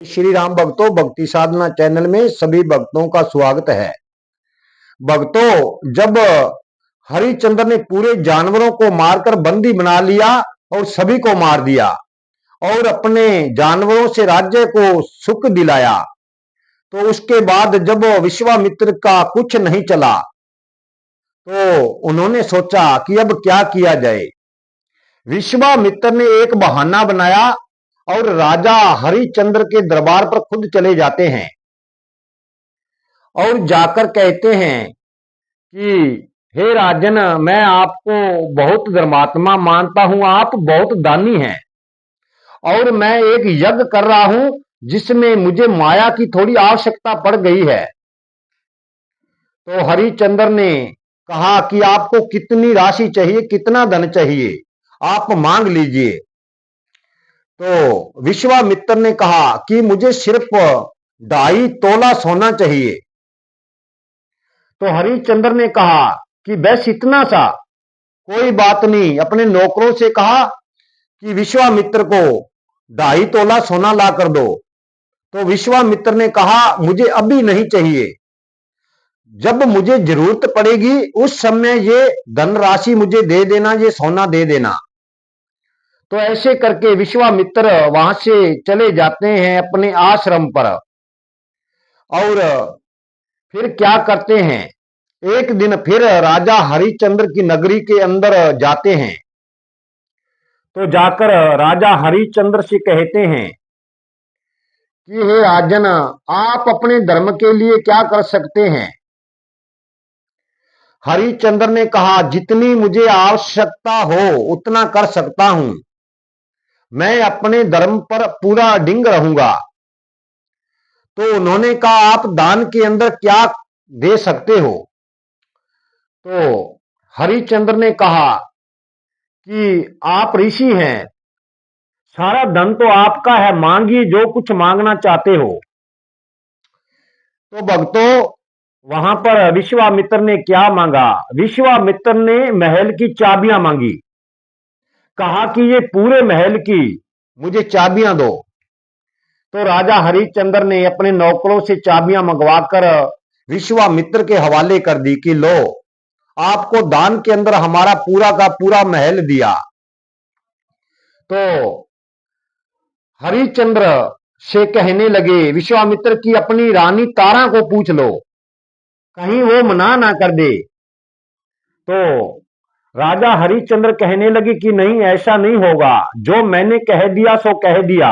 श्री राम भक्तों, भक्ति साधना चैनल में सभी भक्तों का स्वागत है। भक्तों, जब हरिश्चंद्र ने पूरे जानवरों को मारकर बंदी बना लिया और सभी को मार दिया और अपने जानवरों से राज्य को सुख दिलाया, तो उसके बाद जब विश्वामित्र का कुछ नहीं चला तो उन्होंने सोचा कि अब क्या किया जाए। विश्वामित्र ने एक बहाना बनाया और राजा हरिश्चंद्र के दरबार पर खुद चले जाते हैं और जाकर कहते हैं कि हे राजन, मैं आपको बहुत धर्मात्मा मानता हूं, आप बहुत दानी हैं और मैं एक यज्ञ कर रहा हूं जिसमें मुझे माया की थोड़ी आवश्यकता पड़ गई है। तो हरिश्चंद्र ने कहा कि आपको कितनी राशि चाहिए, कितना धन चाहिए, आप मांग लीजिए। तो विश्वामित्र ने कहा कि मुझे सिर्फ 2.5 तोला सोना चाहिए। तो हरिश्चंद्र ने कहा कि बस इतना सा, कोई बात नहीं। अपने नौकरों से कहा कि विश्वामित्र को 2.5 तोला सोना ला कर दो। तो विश्वामित्र ने कहा मुझे अभी नहीं चाहिए, जब मुझे जरूरत पड़ेगी उस समय ये धनराशि मुझे दे देना, ये सोना दे देना। तो ऐसे करके विश्वामित्र वहां से चले जाते हैं अपने आश्रम पर। और फिर क्या करते हैं, एक दिन फिर राजा हरिश्चंद्र की नगरी के अंदर जाते हैं। तो जाकर राजा हरिश्चंद्र से कहते हैं कि हे राजन, आप अपने धर्म के लिए क्या कर सकते हैं। हरिश्चंद्र ने कहा जितनी मुझे आवश्यकता हो उतना कर सकता हूं, मैं अपने धर्म पर पूरा डिंग रहूंगा। तो उन्होंने कहा आप दान के अंदर क्या दे सकते हो। तो हरिश्चंद्र ने कहा कि आप ऋषि हैं, सारा धन तो आपका है, मांगिए जो कुछ मांगना चाहते हो। तो भक्तों, वहां पर विश्वामित्र ने क्या मांगा, विश्वामित्र ने महल की चाबियां मांगी। कहा कि ये पूरे महल की मुझे चाबियां दो। तो राजा हरिश्चंद्र ने अपने नौकरों से चाबियां मंगवाकर विश्वामित्र के हवाले कर दी कि लो, आपको दान के अंदर हमारा पूरा का पूरा महल दिया। तो हरिश्चंद्र से कहने लगे विश्वामित्र की अपनी रानी तारा को पूछ लो, कहीं वो मना ना कर दे। तो राजा हरिश्चंद्र कहने लगे कि नहीं, ऐसा नहीं होगा, जो मैंने कह दिया सो कह दिया।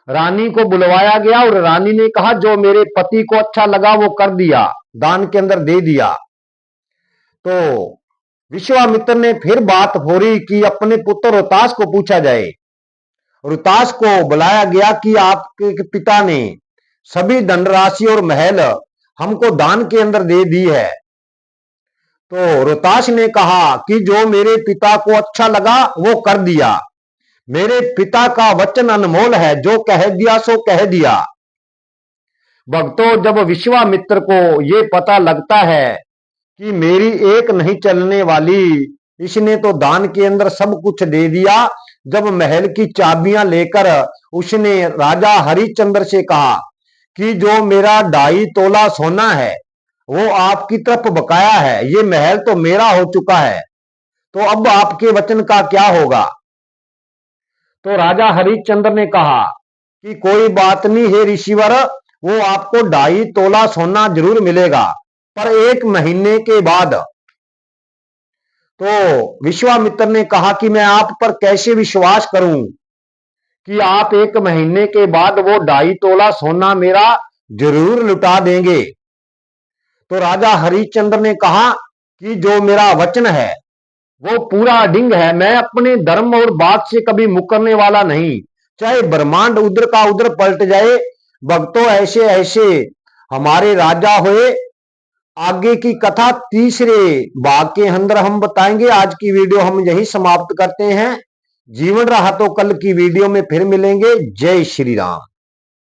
रानी को बुलवाया गया और रानी ने कहा जो मेरे पति को अच्छा लगा वो कर दिया, दान के अंदर दे दिया। तो विश्वामित्र ने फिर बात फोरी कि अपने पुत्र रोहतास को पूछा जाए। रोहतास को बुलाया गया कि आपके पिता ने सभी धनराशि और महल हमको दान के अंदर दे दी है। तो रोहतास ने कहा कि जो मेरे पिता को अच्छा लगा वो कर दिया, मेरे पिता का वचन अनमोल है, जो कह दिया सो कह दिया। भक्तों, जब विश्वामित्र को ये पता लगता है कि मेरी एक नहीं चलने वाली, इसने तो दान के अंदर सब कुछ दे दिया। जब महल की चाबियां लेकर उसने राजा हरिश्चंद्र से कहा कि जो मेरा 2.5 तोला सोना है वो आपकी तरफ बकाया है, ये महल तो मेरा हो चुका है, तो अब आपके वचन का क्या होगा। तो राजा हरिश्चंद्र ने कहा कि कोई बात नहीं हे ऋषिवर, वो आपको 2.5 तोला सोना जरूर मिलेगा, पर 1 महीने के बाद। तो विश्वामित्र ने कहा कि मैं आप पर कैसे विश्वास करूं कि आप 1 महीने के बाद वो 2.5 तोला सोना मेरा जरूर लुटा देंगे। तो राजा हरिश्चंद्र ने कहा कि जो मेरा वचन है वो पूरा डिंग है, मैं अपने धर्म और बात से कभी मुकरने वाला नहीं, चाहे ब्रह्मांड उधर का उधर पलट जाए। भक्तों, ऐसे ऐसे हमारे राजा हुए। आगे की कथा तीसरे भाग के अंदर हम बताएंगे। आज की वीडियो हम यही समाप्त करते हैं। जीवन रहा तो कल की वीडियो में फिर मिलेंगे। जय श्री राम।